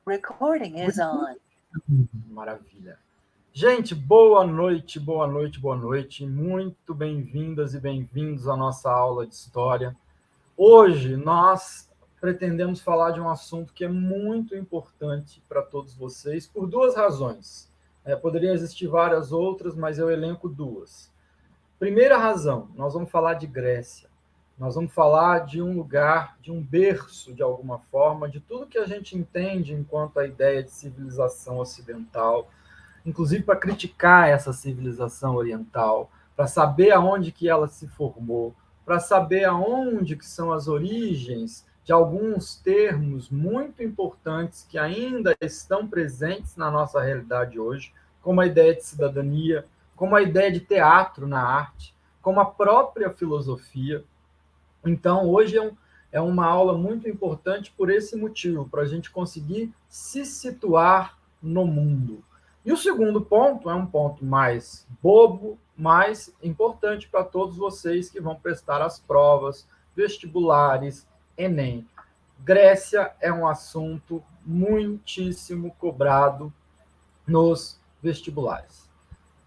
Recording is on. Maravilha. Gente, boa noite, boa noite, boa noite. Muito bem-vindas e bem-vindos à nossa aula de História. Hoje nós pretendemos falar de um assunto que é muito importante para todos vocês, por duas razões. Poderiam existir várias outras, mas eu elenco duas. Primeira razão, nós vamos falar de Grécia. Nós vamos falar de um lugar, de um berço, de alguma forma, de tudo que a gente entende enquanto a ideia de civilização ocidental, inclusive para criticar essa civilização oriental, para saber aonde que ela se formou, para saber aonde que são as origens de alguns termos muito importantes que ainda estão presentes na nossa realidade hoje, como a ideia de cidadania, como a ideia de teatro na arte, como a própria filosofia. Então, hoje é uma aula muito importante por esse motivo, para a gente conseguir se situar no mundo. E o segundo ponto é um ponto mais bobo, mais importante para todos vocês que vão prestar as provas, vestibulares, Enem. Grécia é um assunto muitíssimo cobrado nos vestibulares.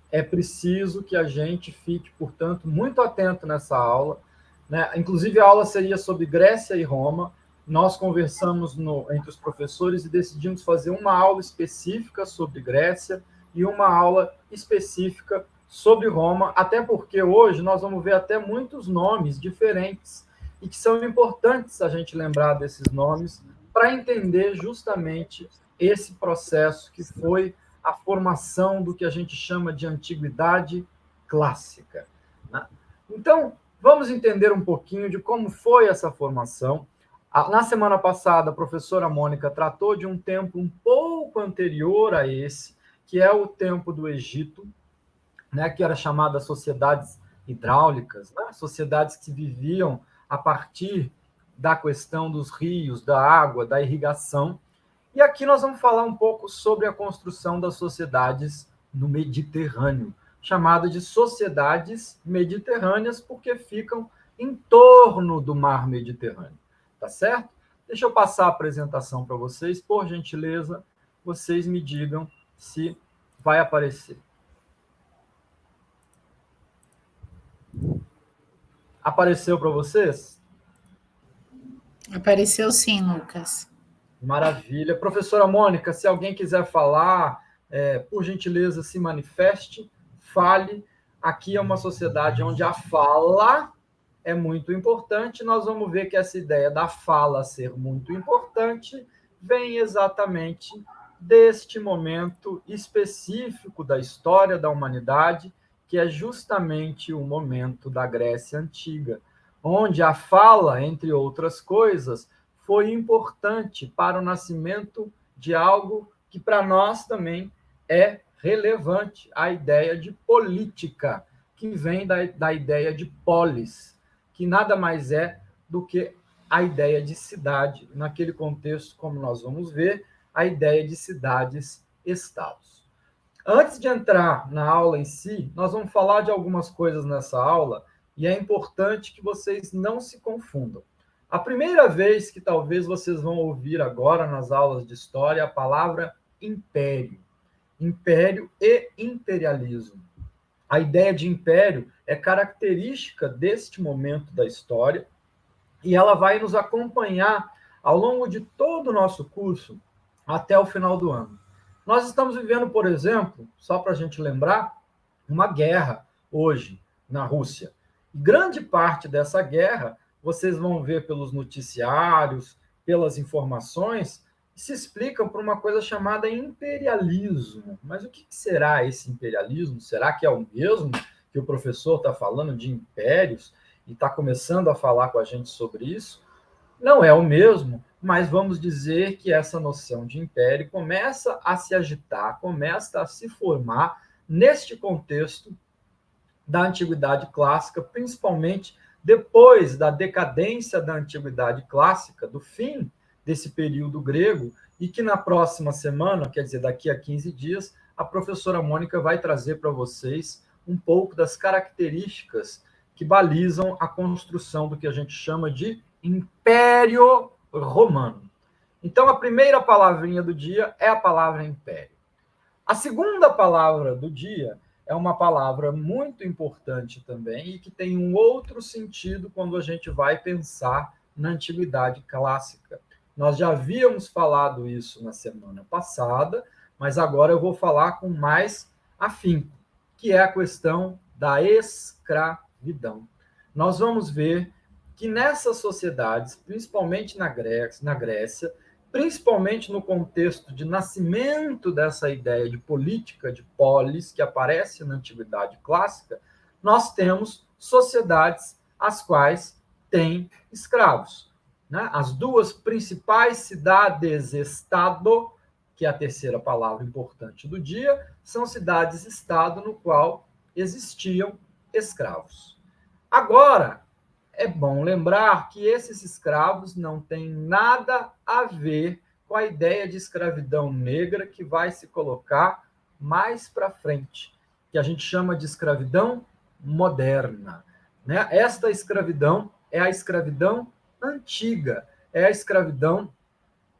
É preciso que a gente fique, portanto, muito atento nessa aula, né? Inclusive, a aula seria sobre Grécia e Roma. Nós conversamos entre os professores e decidimos fazer uma aula específica sobre Grécia e uma aula específica sobre Roma, até porque hoje nós vamos ver até muitos nomes diferentes e que são importantes a gente lembrar desses nomes para entender justamente esse processo que foi a formação do que a gente chama de antiguidade clássica, né? Então, vamos entender um pouquinho de como foi essa formação. Na semana passada, a professora Mônica tratou de um tempo um pouco anterior a esse, que é o tempo do Egito, né, que era chamada sociedades hidráulicas, né, sociedades que viviam a partir da questão dos rios, da água, da irrigação. E aqui nós vamos falar um pouco sobre a construção das sociedades no Mediterrâneo, chamada de sociedades mediterrâneas, porque ficam em torno do mar Mediterrâneo. Tá certo? Deixa eu passar a apresentação para vocês. Por gentileza, vocês me digam se vai aparecer. Apareceu para vocês? Apareceu sim, Lucas. Maravilha. Professora Mônica, se alguém quiser falar, por gentileza, se manifeste, fale. Aqui é uma sociedade onde a fala é muito importante. Nós vamos ver que essa ideia da fala ser muito importante vem exatamente deste momento específico da história da humanidade, que é justamente o momento da Grécia Antiga, onde a fala, entre outras coisas, foi importante para o nascimento de algo que para nós também é relevante, a ideia de política, que vem da ideia de polis, que nada mais é do que a ideia de cidade, naquele contexto, como nós vamos ver, a ideia de cidades-estados. Antes de entrar na aula em si, nós vamos falar de algumas coisas nessa aula, e é importante que vocês não se confundam. A primeira vez que talvez vocês vão ouvir agora nas aulas de história a palavra império. Império e imperialismo. A ideia de império é característica deste momento da história e ela vai nos acompanhar ao longo de todo o nosso curso até o final do ano. Nós estamos vivendo, por exemplo, só para a gente lembrar, uma guerra hoje na Rússia. E grande parte dessa guerra, vocês vão ver pelos noticiários, pelas informações, se explicam por uma coisa chamada imperialismo. Mas o que será esse imperialismo? Será que é o mesmo que o professor está falando de impérios e está começando a falar com a gente sobre isso? Não é o mesmo, mas vamos dizer que essa noção de império começa a se agitar, começa a se formar neste contexto da Antiguidade Clássica, principalmente depois da decadência da Antiguidade Clássica, do fim desse período grego, e que na próxima semana, quer dizer, daqui a 15 dias, a professora Mônica vai trazer para vocês um pouco das características que balizam a construção do que a gente chama de Império Romano. Então, a primeira palavrinha do dia é a palavra império. A segunda palavra do dia é uma palavra muito importante também e que tem um outro sentido quando a gente vai pensar na antiguidade clássica. Nós já havíamos falado isso na semana passada, mas agora eu vou falar com mais afinco, que é a questão da escravidão. Nós vamos ver que nessas sociedades, principalmente na Grécia, principalmente no contexto de nascimento dessa ideia de política de polis, que aparece na Antiguidade Clássica, nós temos sociedades as quais têm escravos. Né? As duas principais cidades-estado, que é a terceira palavra importante do dia, são cidades-estado no qual existiam escravos. Agora, é bom lembrar que esses escravos não têm nada a ver com a ideia de escravidão negra que vai se colocar mais para frente, que a gente chama de escravidão moderna. Né? Esta escravidão é a escravidão antiga, é a escravidão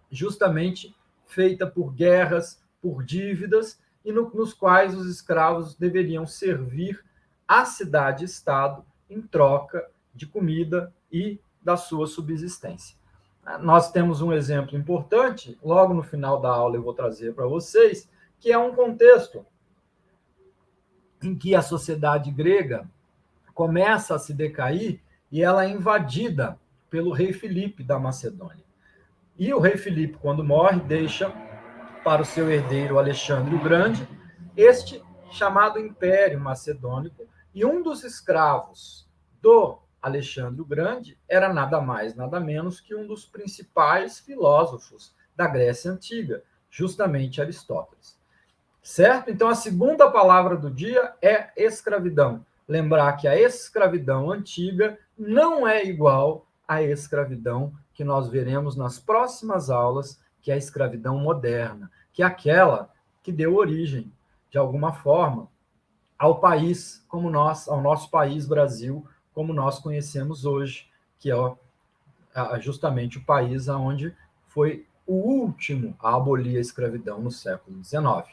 justamente feita por guerras, por dívidas, e nos quais os escravos deveriam servir à cidade-estado em troca de comida e da sua subsistência. Nós temos um exemplo importante, logo no final da aula eu vou trazer para vocês, que é um contexto em que a sociedade grega começa a se decair e ela é invadida pelo rei Filipe da Macedônia. E o rei Filipe, quando morre, deixa para o seu herdeiro Alexandre o Grande este chamado Império Macedônico, e um dos escravos do Alexandre o Grande era nada mais, nada menos que um dos principais filósofos da Grécia Antiga, justamente Aristóteles. Certo? Então, a segunda palavra do dia é escravidão. Lembrar que a escravidão antiga não é igual à escravidão que nós veremos nas próximas aulas, que é a escravidão moderna, que é aquela que deu origem, de alguma forma, ao país como nós, ao nosso país Brasil, como nós conhecemos hoje, que é justamente o país onde foi o último a abolir a escravidão no século XIX.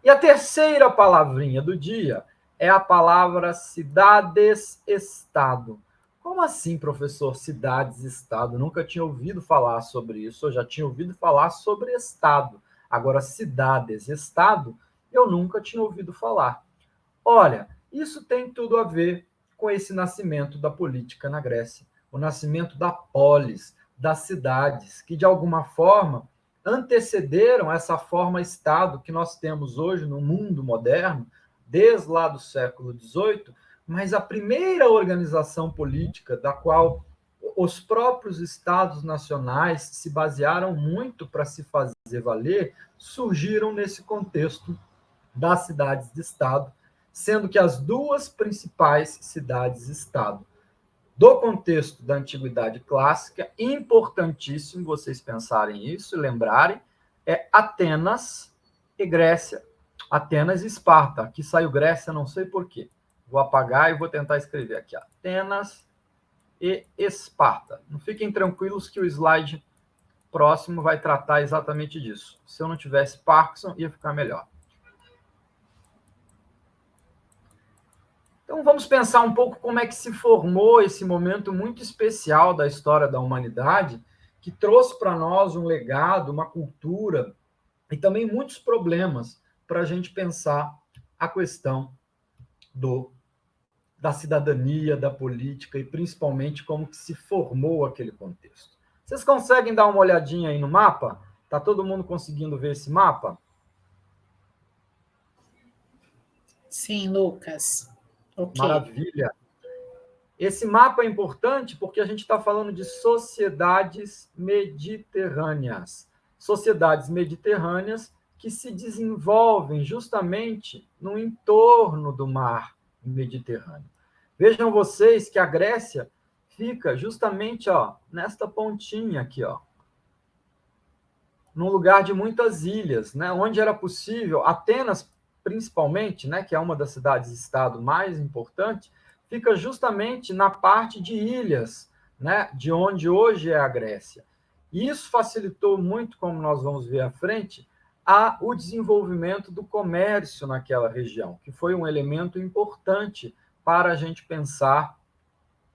E a terceira palavrinha do dia é a palavra cidades-estado. Como assim, professor, cidades-estado? Nunca tinha ouvido falar sobre isso, eu já tinha ouvido falar sobre estado. Agora, cidades-estado, eu nunca tinha ouvido falar. Olha, isso tem tudo a ver com esse nascimento da política na Grécia, o nascimento da polis, das cidades, que de alguma forma antecederam essa forma-estado que nós temos hoje no mundo moderno, desde lá do século XVIII, mas a primeira organização política da qual os próprios estados nacionais se basearam muito para se fazer valer, surgiram nesse contexto das cidades de estado, sendo que as duas principais cidades-estado do contexto da Antiguidade Clássica, importantíssimo vocês pensarem isso e lembrarem, é Atenas e Grécia. Atenas e Esparta. Aqui saiu Grécia, não sei por quê. Vou apagar e vou tentar escrever aqui. Atenas e Esparta. Não fiquem tranquilos que o slide próximo vai tratar exatamente disso. Se eu não tivesse Parkinson, ia ficar melhor. Então, vamos pensar um pouco como é que se formou esse momento muito especial da história da humanidade, que trouxe para nós um legado, uma cultura e também muitos problemas para a gente pensar a questão da cidadania, da política e principalmente como que se formou aquele contexto. Vocês conseguem dar uma olhadinha aí no mapa? Está todo mundo conseguindo ver esse mapa? Sim, Lucas. Okay. Maravilha. Esse mapa é importante porque a gente está falando de sociedades mediterrâneas. Sociedades mediterrâneas que se desenvolvem justamente no entorno do mar Mediterrâneo. Vejam vocês que a Grécia fica justamente nesta pontinha aqui, num lugar de muitas ilhas, né, onde era possível, Atenas principalmente, né, que é uma das cidades-estado mais importantes, fica justamente na parte de ilhas, né, de onde hoje é a Grécia. E isso facilitou muito, como nós vamos ver à frente, o desenvolvimento do comércio naquela região, que foi um elemento importante para a gente pensar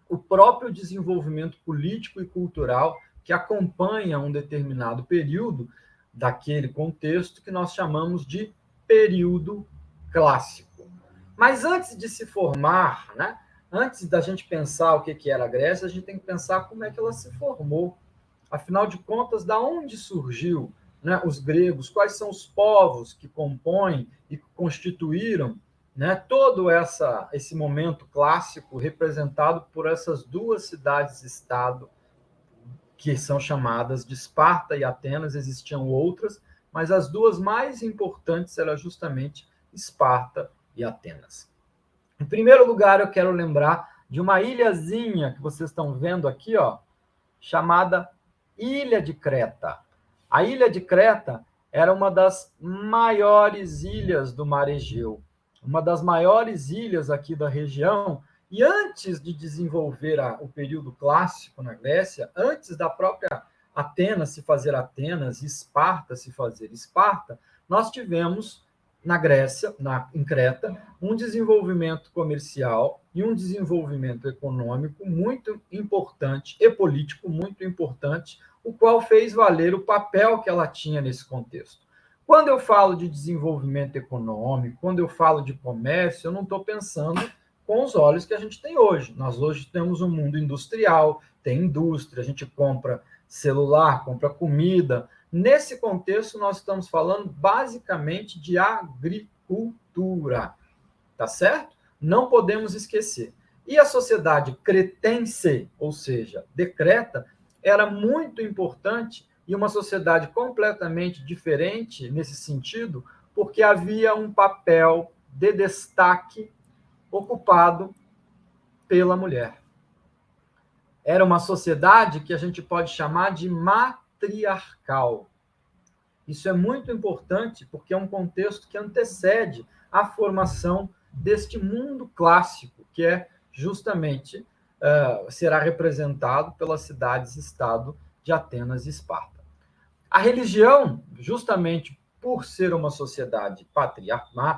o próprio desenvolvimento político e cultural que acompanha um determinado período daquele contexto que nós chamamos de período clássico. Mas antes de se formar, né, antes da gente pensar o que era a Grécia, a gente tem que pensar como é que ela se formou. Afinal de contas, da onde surgiu, né, os gregos? Quais são os povos que compõem e constituíram, né, todo esse momento clássico representado por essas duas cidades-estado que são chamadas de Esparta e Atenas? Existiam outras, mas as duas mais importantes eram justamente Esparta e Atenas. Em primeiro lugar, eu quero lembrar de uma ilhazinha que vocês estão vendo aqui, ó, chamada Ilha de Creta. A Ilha de Creta era uma das maiores ilhas do Mar Egeu, uma das maiores ilhas aqui da região, e antes de desenvolver o período clássico na Grécia, antes da própria Atenas se fazer Atenas e Esparta se fazer Esparta, nós tivemos na Grécia, em Creta, um desenvolvimento comercial e um desenvolvimento econômico muito importante e político muito importante, o qual fez valer o papel que ela tinha nesse contexto. Quando eu falo de desenvolvimento econômico, quando eu falo de comércio, eu não estou pensando com os olhos que a gente tem hoje. Nós hoje temos um mundo industrial, tem indústria, a gente compra celular, compra comida. Nesse contexto, nós estamos falando basicamente de agricultura, tá certo? Não podemos esquecer. E a sociedade cretense, ou seja, de Creta, era muito importante e uma sociedade completamente diferente nesse sentido, porque havia um papel de destaque ocupado pela mulher. Era uma sociedade que a gente pode chamar de matriarcal. Isso é muito importante porque é um contexto que antecede a formação deste mundo clássico, que é justamente será representado pelas cidades-estado de Atenas e Esparta. A religião, justamente por ser uma sociedade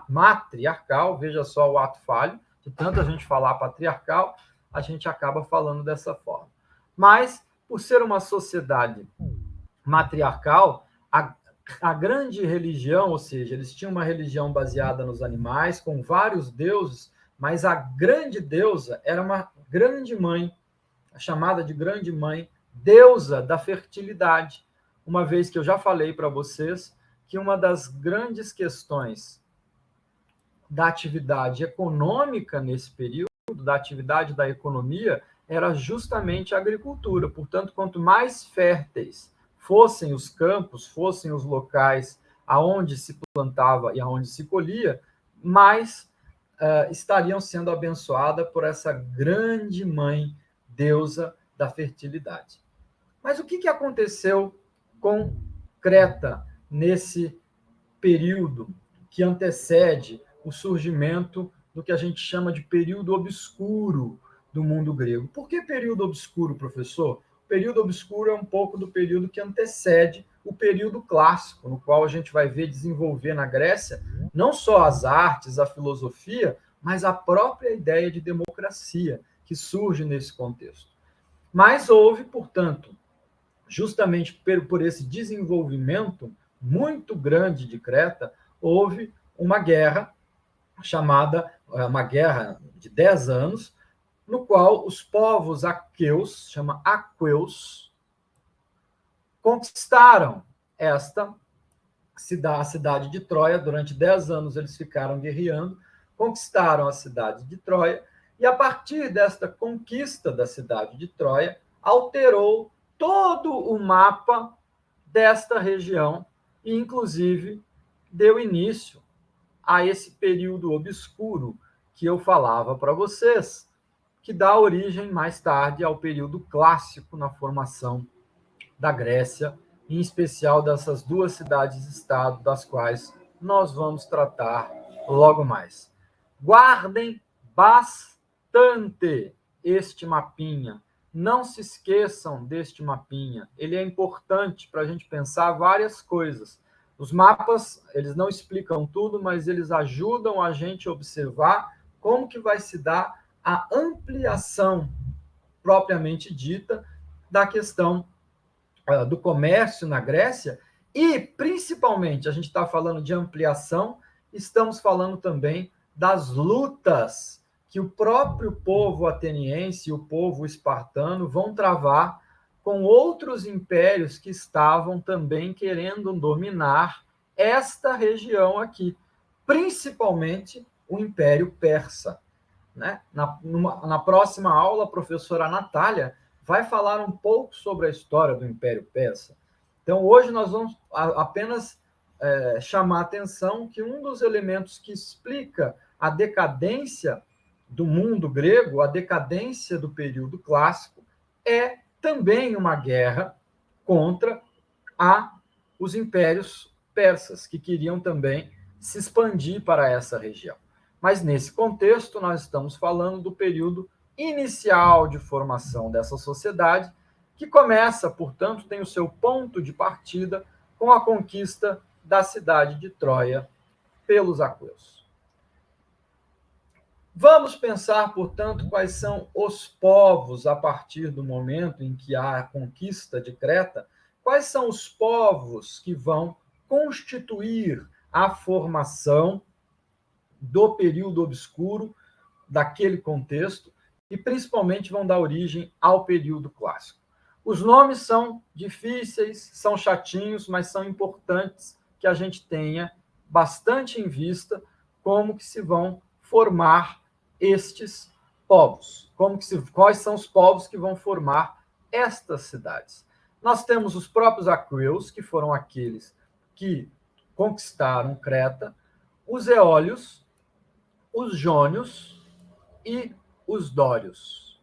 matriarcal, veja só o ato falho, de tanta gente falar patriarcal, a gente acaba falando dessa forma. Mas, por ser uma sociedade matriarcal, a grande religião, ou seja, eles tinham uma religião baseada nos animais, com vários deuses, mas a grande deusa era uma grande mãe, chamada de grande mãe, deusa da fertilidade. Uma vez que eu já falei para vocês que uma das grandes questões da atividade econômica nesse período, da atividade da economia, era justamente a agricultura. Portanto, quanto mais férteis fossem os campos, fossem os locais aonde se plantava e aonde se colhia, mais estariam sendo abençoadas por essa grande mãe, deusa da fertilidade. Mas o que aconteceu com Creta nesse período que antecede o surgimento do que a gente chama de período obscuro do mundo grego? Por que período obscuro, professor? O período obscuro é um pouco do período que antecede o período clássico, no qual a gente vai ver desenvolver na Grécia não só as artes, a filosofia, mas a própria ideia de democracia que surge nesse contexto. Mas houve, portanto, justamente por esse desenvolvimento muito grande de Creta, houve uma guerra chamada, uma guerra de 10 anos, no qual os povos aqueus, chama aqueus, conquistaram a cidade de Troia. Durante 10 anos eles ficaram guerreando, conquistaram a cidade de Troia, e a partir desta conquista da cidade de Troia, alterou todo o mapa desta região e, inclusive, deu início a esse período obscuro que eu falava para vocês, que dá origem mais tarde ao período clássico na formação da Grécia, em especial dessas duas cidades-estado, das quais nós vamos tratar logo mais. Guardem bastante este mapinha, não se esqueçam deste mapinha. Ele é importante para a gente pensar várias coisas. Os mapas, eles não explicam tudo, mas eles ajudam a gente a observar como que vai se dar a ampliação propriamente dita da questão do comércio na Grécia e, principalmente, a gente está falando de ampliação, estamos falando também das lutas que o próprio povo ateniense e o povo espartano vão travar com outros impérios que estavam também querendo dominar esta região aqui, principalmente o Império Persa. Né? Na próxima aula, a professora Natália vai falar um pouco sobre a história do Império Persa. Então, hoje nós vamos apenas chamar a atenção que um dos elementos que explica a decadência do mundo grego, a decadência do período clássico, é também uma guerra contra os impérios persas, que queriam também se expandir para essa região. Mas, nesse contexto, nós estamos falando do período inicial de formação dessa sociedade, que começa, portanto, tem o seu ponto de partida com a conquista da cidade de Troia pelos aqueus. Vamos pensar, portanto, quais são os povos a partir do momento em que há a conquista de Creta, quais são os povos que vão constituir a formação do período obscuro daquele contexto e, principalmente, vão dar origem ao período clássico. Os nomes são difíceis, são chatinhos, mas são importantes que a gente tenha bastante em vista como que se vão formar estes povos, quais são os povos que vão formar estas cidades. Nós temos os próprios aqueus, que foram aqueles que conquistaram Creta, os eólios, os jônios e os dórios.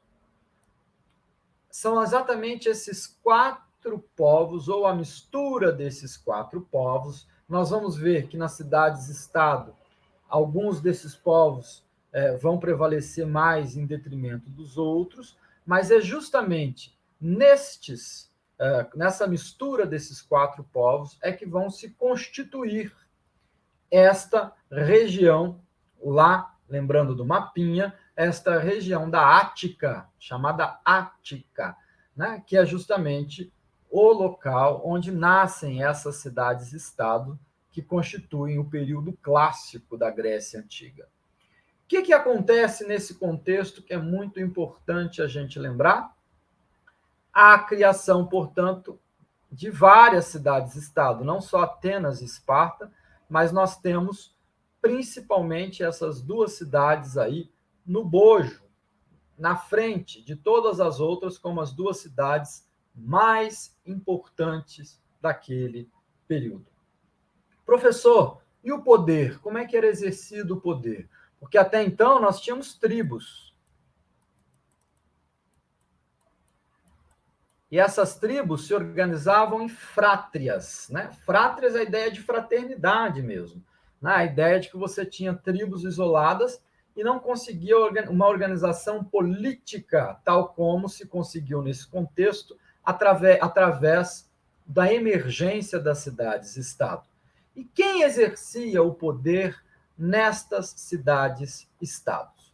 São exatamente esses 4 povos, ou a mistura desses 4 povos. Nós vamos ver que nas cidades-estado, alguns desses povos vão prevalecer mais em detrimento dos outros, mas é justamente nessa mistura desses 4 povos é que vão se constituir esta região lá, lembrando do mapinha, esta região da Ática, chamada Ática, né? Que é justamente o local onde nascem essas cidades-estado que constituem o período clássico da Grécia Antiga. O que acontece nesse contexto que é muito importante a gente lembrar? A criação, portanto, de várias cidades-estado, não só Atenas e Esparta, mas nós temos principalmente essas 2 cidades aí no bojo, na frente de todas as outras, como as 2 cidades mais importantes daquele período. Professor, e o poder? Como é que era exercido o poder? Porque até então nós tínhamos tribos. E essas tribos se organizavam em frátrias, né? Frátrias é a ideia de fraternidade mesmo, né? A ideia de que você tinha tribos isoladas e não conseguia uma organização política, tal como se conseguiu nesse contexto, através da emergência das cidades-estado. E quem exercia o poder nestas cidades-estados?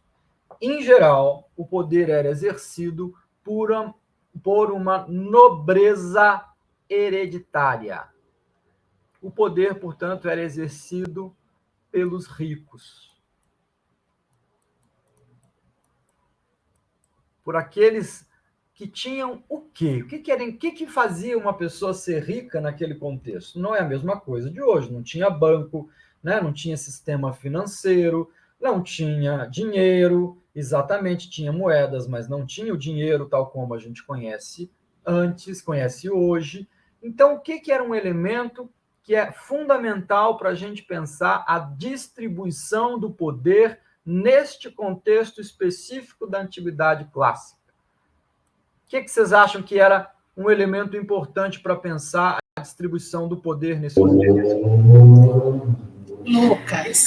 Em geral, o poder era exercido por uma nobreza hereditária. O poder, portanto, era exercido pelos ricos. Por aqueles que tinham o quê? O que fazia uma pessoa ser rica naquele contexto? Não é a mesma coisa de hoje. Não tinha banco, né? Não tinha sistema financeiro, não tinha dinheiro, exatamente, tinha moedas, mas não tinha o dinheiro tal como a gente conhece antes, conhece hoje. Então, o que era um elemento que é fundamental para a gente pensar a distribuição do poder neste contexto específico da antiguidade clássica? O que vocês acham que era um elemento importante para pensar a distribuição do poder nesse contexto? Lucas,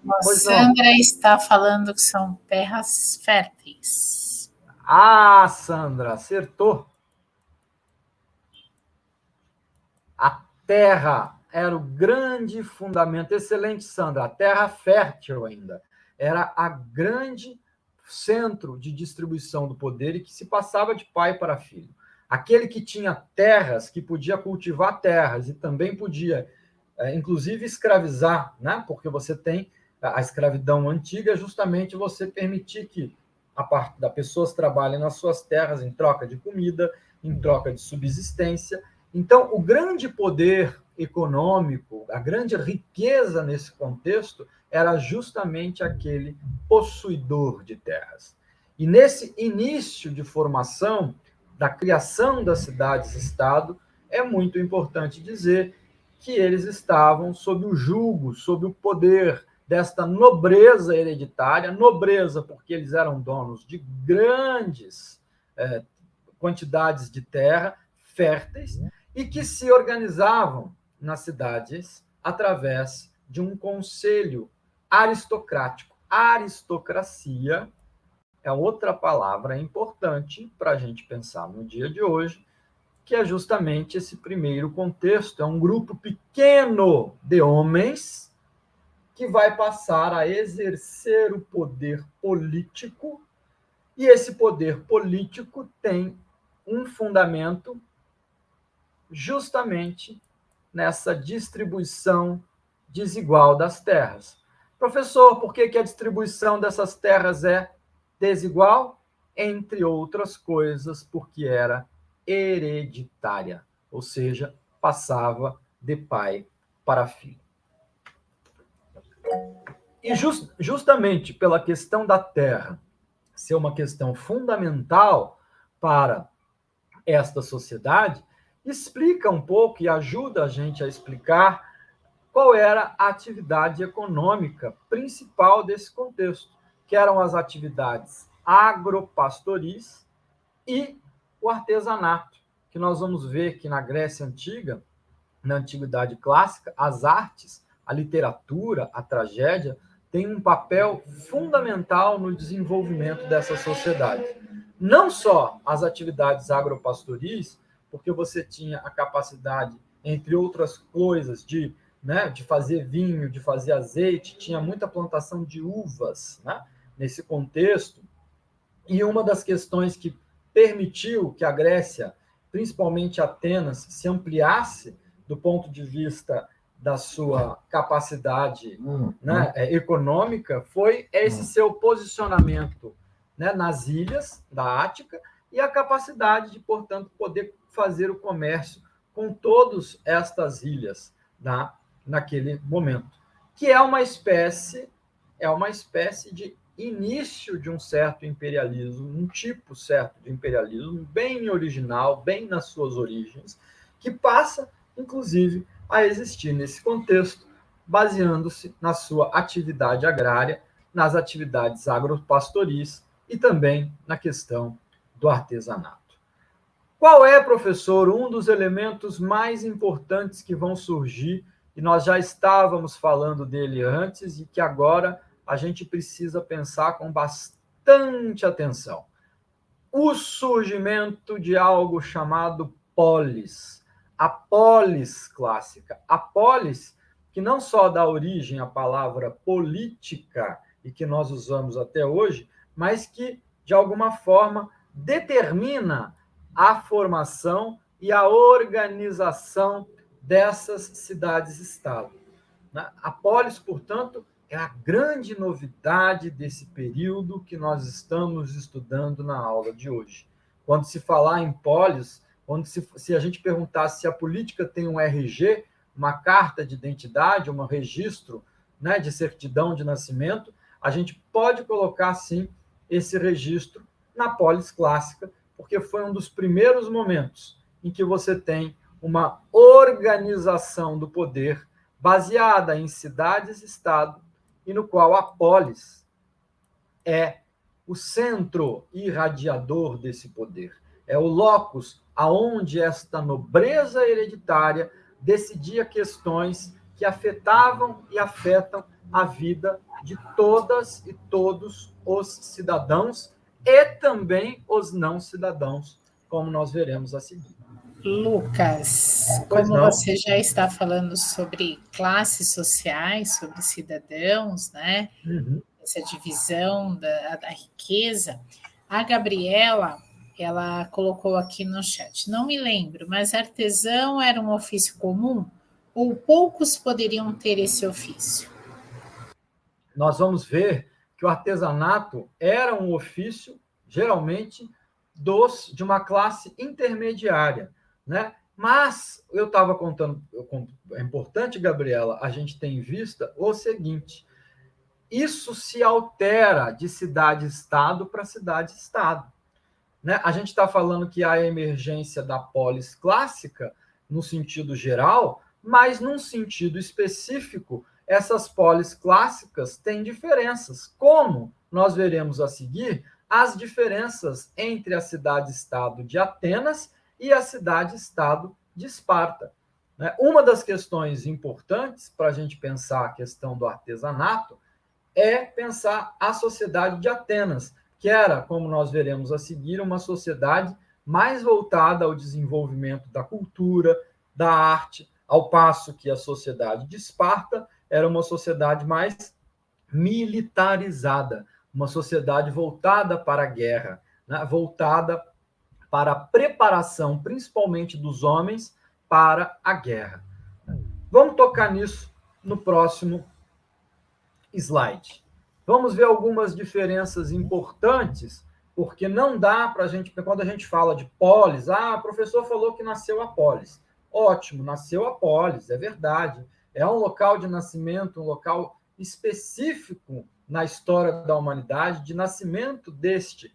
a Sandra está falando que são terras férteis. Ah, Sandra, acertou. A terra era o grande fundamento. Excelente, Sandra. A terra fértil ainda. Era a grande centro de distribuição do poder e que se passava de pai para filho. Aquele que tinha terras, que podia cultivar terras e também podia, inclusive, escravizar, né? Porque você tem a escravidão antiga, justamente você permitir que a parte das pessoas trabalhem nas suas terras em troca de comida, em troca de subsistência. Então, o grande poder econômico, a grande riqueza nesse contexto, era justamente aquele possuidor de terras. E nesse início de formação, da criação das cidades-estado, é muito importante dizer que eles estavam sob o jugo, sob o poder desta nobreza hereditária, nobreza porque eles eram donos de grandes quantidades de terra, férteis, e que se organizavam nas cidades através de um conselho aristocrático. Aristocracia é outra palavra importante para a gente pensar no dia de hoje, que é justamente esse primeiro contexto. É um grupo pequeno de homens que vai passar a exercer o poder político, e esse poder político tem um fundamento justamente nessa distribuição desigual das terras. Professor, por que a distribuição dessas terras é desigual? Entre outras coisas, porque era hereditária, ou seja, passava de pai para filho. E justamente pela questão da terra ser uma questão fundamental para esta sociedade, explica um pouco e ajuda a gente a explicar qual era a atividade econômica principal desse contexto, que eram as atividades agropastoris e o artesanato, que nós vamos ver que na Grécia Antiga, na Antiguidade Clássica, as artes, a literatura, a tragédia, têm um papel fundamental no desenvolvimento dessa sociedade. Não só as atividades agropastoris, porque você tinha a capacidade, entre outras coisas, de fazer vinho, de fazer azeite, tinha muita plantação de uvas, né, nesse contexto. E uma das questões que permitiu que a Grécia, principalmente Atenas, se ampliasse do ponto de vista da sua capacidade econômica foi esse seu posicionamento, né, nas ilhas da Ática e a capacidade de, portanto, poder fazer o comércio com todas estas ilhas, né, naquele momento, que é uma espécie de início de um certo imperialismo, um tipo certo de imperialismo, bem original, bem nas suas origens, que passa, inclusive, a existir nesse contexto, baseando-se na sua atividade agrária, nas atividades agropastoris e também na questão do artesanato. Qual é, professor, um dos elementos mais importantes que vão surgir, e nós já estávamos falando dele antes, e que agora a gente precisa pensar com bastante atenção? O surgimento de algo chamado polis. A polis clássica. A polis, que não só dá origem à palavra política, e que nós usamos até hoje, mas que, de alguma forma, determina a formação e a organização dessas cidades-estado. A polis, portanto, é a grande novidade desse período que nós estamos estudando na aula de hoje. Quando se falar em polis, se a gente perguntasse se a política tem um RG, uma carta de identidade, um registro, né, de certidão de nascimento, a gente pode colocar, sim, esse registro na polis clássica, porque foi um dos primeiros momentos em que você tem uma organização do poder baseada em cidades-estado, e no qual a polis é o centro irradiador desse poder. É o locus aonde esta nobreza hereditária decidia questões que afetavam e afetam a vida de todas e todos os cidadãos e também os não cidadãos, como nós veremos a seguir. Lucas, Pois como não? você já está falando sobre classes sociais, sobre cidadãos, né? Uhum. Essa divisão da riqueza, a Gabriela, ela colocou aqui no chat, não me lembro, mas artesão era um ofício comum ou poucos poderiam ter esse ofício? Nós vamos ver que o artesanato era um ofício, geralmente, de uma classe intermediária, né? Mas eu estava contando, é importante, Gabriela, a gente ter em vista o seguinte: isso se altera de cidade-estado para cidade-estado, né? A gente está falando que há a emergência da polis clássica, no sentido geral, mas num sentido específico, essas polis clássicas têm diferenças, como nós veremos a seguir as diferenças entre a cidade-estado de Atenas e a cidade-estado de Esparta. Uma das questões importantes para a gente pensar a questão do artesanato é pensar a sociedade de Atenas, que era, como nós veremos a seguir, uma sociedade mais voltada ao desenvolvimento da cultura, da arte, ao passo que a sociedade de Esparta era uma sociedade mais militarizada, uma sociedade voltada para a guerra, né? Voltada para a preparação, principalmente dos homens, para a guerra. Vamos tocar nisso no próximo slide. Vamos ver algumas diferenças importantes, porque não dá para a gente, quando a gente fala de polis, o professor falou que nasceu a polis. Ótimo, nasceu a polis, é verdade. É um local de nascimento, um local específico na história da humanidade, de nascimento deste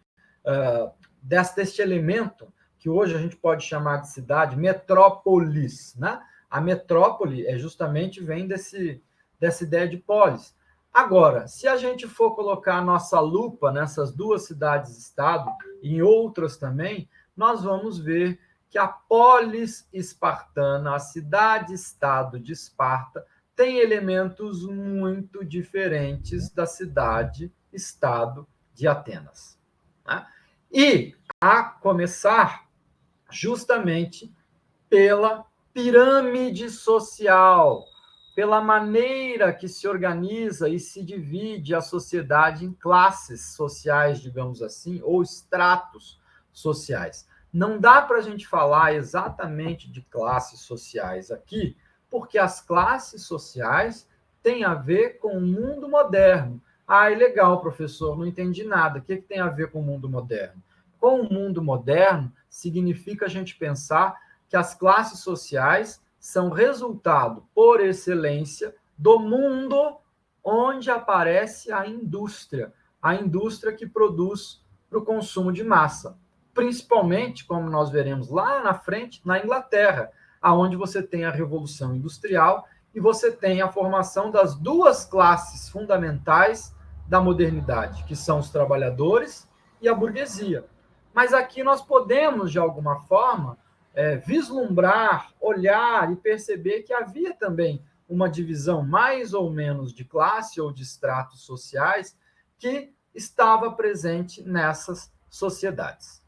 elemento, que hoje a gente pode chamar de cidade, metrópolis. Né? A metrópole justamente vem dessa ideia de polis. Agora, se a gente for colocar a nossa lupa nessas duas cidades-estado e em outras também, nós vamos ver que a polis espartana, a cidade-estado de Esparta, tem elementos muito diferentes da cidade-estado de Atenas. Né? E a começar justamente pela pirâmide social, pela maneira que se organiza e se divide a sociedade em classes sociais, digamos assim, ou estratos sociais. Não dá para a gente falar exatamente de classes sociais aqui, porque as classes sociais têm a ver com o mundo moderno. É legal, professor, não entendi nada. O que tem a ver com o mundo moderno? Com o mundo moderno, significa a gente pensar que as classes sociais são resultado, por excelência, do mundo onde aparece a indústria que produz para o consumo de massa. Principalmente, como nós veremos lá na frente, na Inglaterra, aonde você tem a Revolução Industrial e você tem a formação das duas classes fundamentais da modernidade, que são os trabalhadores e a burguesia. Mas aqui nós podemos, de alguma forma, vislumbrar, olhar e perceber que havia também uma divisão mais ou menos de classe ou de estratos sociais que estava presente nessas sociedades.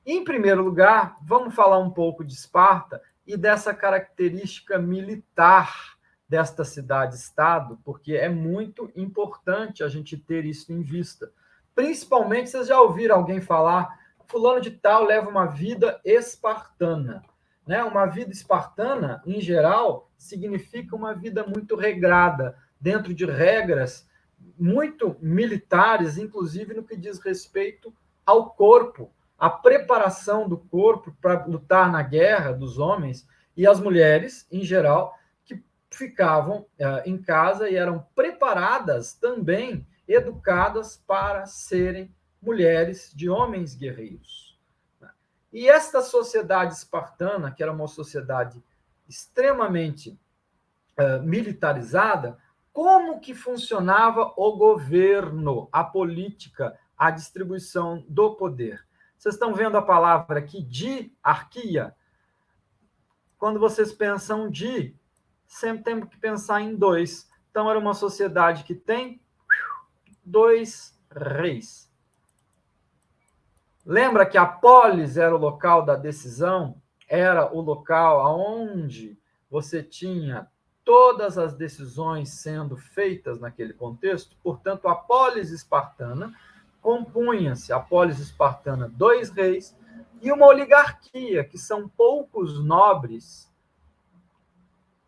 Em primeiro lugar, vamos falar um pouco de Esparta e dessa característica militar desta cidade-estado, porque é muito importante a gente ter isso em vista. Principalmente, vocês já ouviram alguém falar, fulano de tal leva uma vida espartana. Né? Uma vida espartana, em geral, significa uma vida muito regrada, dentro de regras muito militares, inclusive no que diz respeito ao corpo, a preparação do corpo para lutar na guerra dos homens, e as mulheres, em geral, que ficavam em casa e eram preparadas também, educadas para serem mulheres de homens guerreiros. E esta sociedade espartana, que era uma sociedade extremamente militarizada, como que funcionava o governo, a política, a distribuição do poder? Vocês estão vendo a palavra aqui, diarquia? Quando vocês pensam sempre temos que pensar em dois. Então, era uma sociedade que tem dois reis. Lembra que a polis era o local da decisão? Era o local onde você tinha todas as decisões sendo feitas naquele contexto. Portanto, a polis espartana compunha-se, a polis espartana, 2 reis e uma oligarquia, que são poucos nobres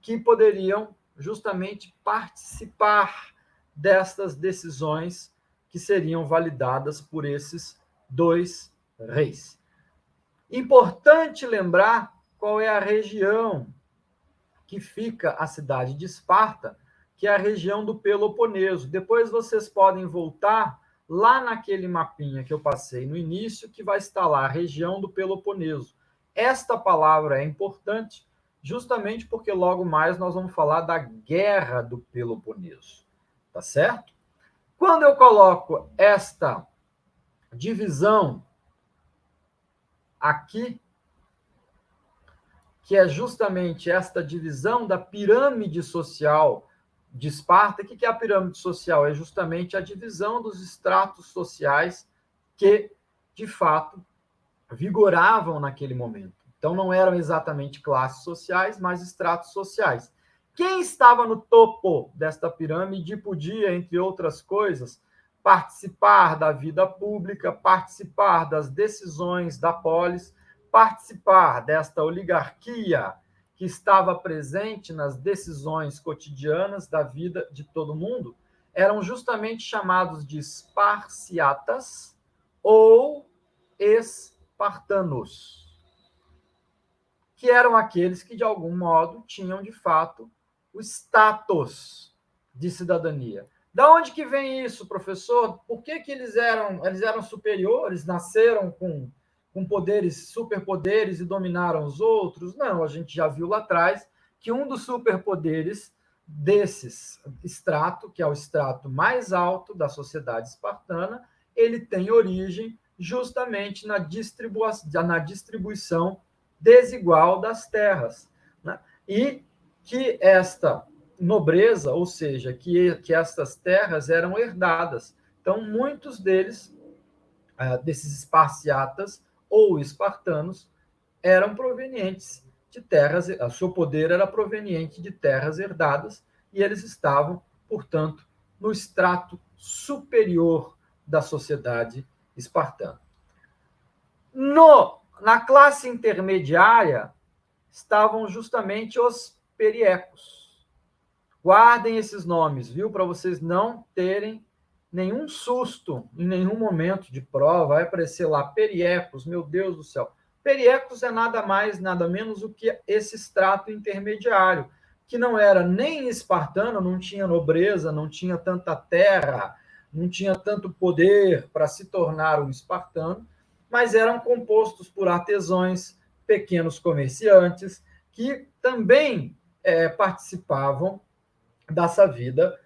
que poderiam justamente participar destas decisões que seriam validadas por esses 2 reis. Importante lembrar qual é a região que fica a cidade de Esparta, que é a região do Peloponeso. Depois vocês podem voltar lá naquele mapinha que eu passei no início, que vai estar lá, a região do Peloponeso. Esta palavra é importante justamente porque logo mais nós vamos falar da Guerra do Peloponeso. Tá certo? Quando eu coloco esta divisão aqui, que é justamente esta divisão da pirâmide social de Esparta. O que é a pirâmide social? É justamente a divisão dos estratos sociais que, de fato, vigoravam naquele momento. Então, não eram exatamente classes sociais, mas estratos sociais. Quem estava no topo desta pirâmide podia, entre outras coisas, participar da vida pública, participar das decisões da polis, participar desta oligarquia que estava presente nas decisões cotidianas da vida de todo mundo, eram justamente chamados de esparciatas ou espartanos, que eram aqueles que, de algum modo, tinham, de fato, o status de cidadania. Da onde que vem isso, professor? Por que eles eram superiores, nasceram com poderes, superpoderes e dominaram os outros? Não, a gente já viu lá atrás que um dos superpoderes desses extrato, que é o extrato mais alto da sociedade espartana, ele tem origem justamente na distribuição desigual das terras, né? E que esta nobreza, ou seja, que estas terras eram herdadas. Então, muitos deles, desses esparciatas ou espartanos, eram provenientes de terras, o seu poder era proveniente de terras herdadas, e eles estavam, portanto, no extrato superior da sociedade espartana. Na classe intermediária estavam justamente os periecos. Guardem esses nomes, viu? Para vocês não terem nenhum susto em nenhum momento de prova. Vai aparecer lá periecos, meu Deus do céu. Periecos é nada mais, nada menos do que esse extrato intermediário, que não era nem espartano, não tinha nobreza, não tinha tanta terra, não tinha tanto poder para se tornar um espartano, mas eram compostos por artesãos, pequenos comerciantes, que também participavam dessa vida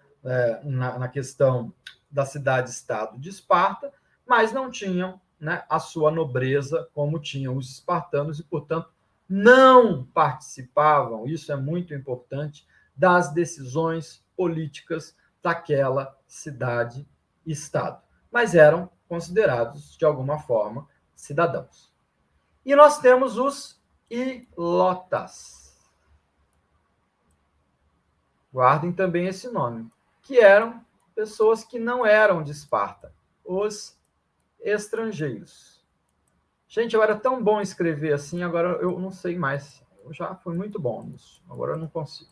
na questão da cidade-estado de Esparta, mas não tinham, né, a sua nobreza como tinham os espartanos e, portanto, não participavam, isso é muito importante, das decisões políticas daquela cidade-estado, mas eram considerados, de alguma forma, cidadãos. E nós temos os ilotas. Guardem também esse nome, que eram pessoas que não eram de Esparta, os estrangeiros. Gente, eu era tão bom escrever assim, agora eu não sei mais. Eu já fui muito bom nisso, agora eu não consigo.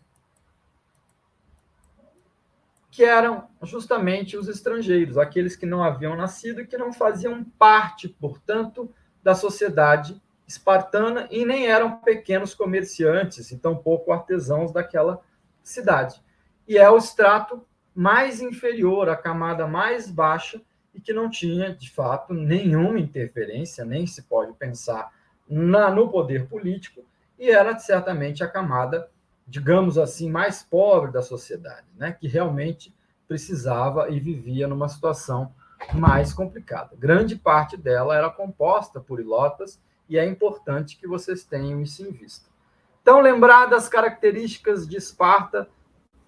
Que eram justamente os estrangeiros, aqueles que não haviam nascido e que não faziam parte, portanto, da sociedade espartana e nem eram pequenos comerciantes e tampouco artesãos daquela cidade. E é o extrato mais inferior, a camada mais baixa, e que não tinha, de fato, nenhuma interferência, nem se pode pensar no poder político, e era certamente a camada, digamos assim, mais pobre da sociedade, né? Que realmente precisava e vivia numa situação mais complicada. Grande parte dela era composta por ilotas, e é importante que vocês tenham isso em vista. Então, lembrar das características de Esparta,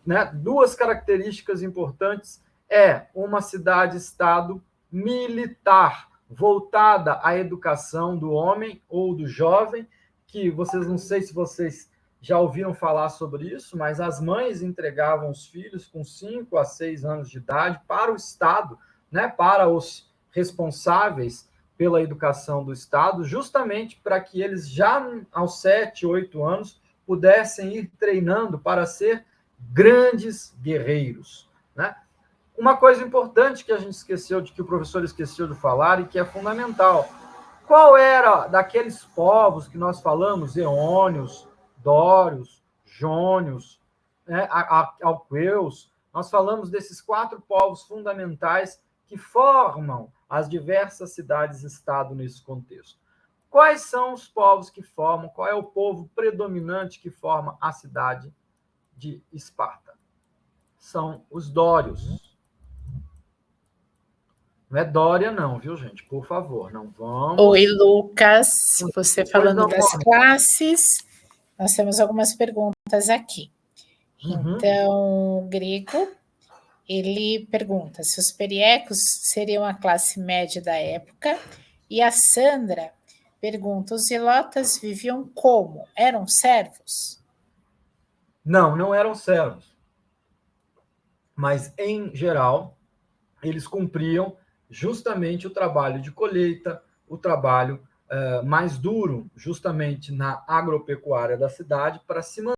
né? 2 características importantes: é uma cidade-estado militar, voltada à educação do homem ou do jovem, que vocês, não sei se vocês já ouviram falar sobre isso, mas as mães entregavam os filhos com 5 a 6 anos de idade para o Estado, né, para os responsáveis pela educação do Estado, justamente para que eles já aos 7, 8 anos pudessem ir treinando para ser grandes guerreiros, né? Uma coisa importante que a gente esqueceu, que o professor esqueceu de falar e que é fundamental. Qual era daqueles povos que nós falamos, eônios, dórios, jônios, né, alqueus? Nós falamos desses 4 povos fundamentais que formam as diversas cidades-estado nesse contexto. Quais são os povos que formam, qual é o povo predominante que forma a cidade de Esparta? São os dórios. Não é Dória, não, viu, gente? Por favor, não vamos. Oi, Lucas. Você falando das classes, nós temos algumas perguntas aqui. Então, o Grego, ele pergunta se os periecos seriam a classe média da época, e a Sandra pergunta, os ilotas viviam como? Eram servos? Não, não eram servos. Mas, em geral, eles cumpriam justamente o trabalho de colheita, o trabalho mais duro, justamente na agropecuária da cidade, para se manter.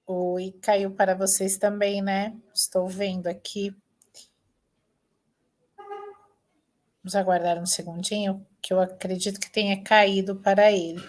Oi, caiu para vocês também, né? Estou vendo aqui. Vamos aguardar um segundinho, que eu acredito que tenha caído para ele.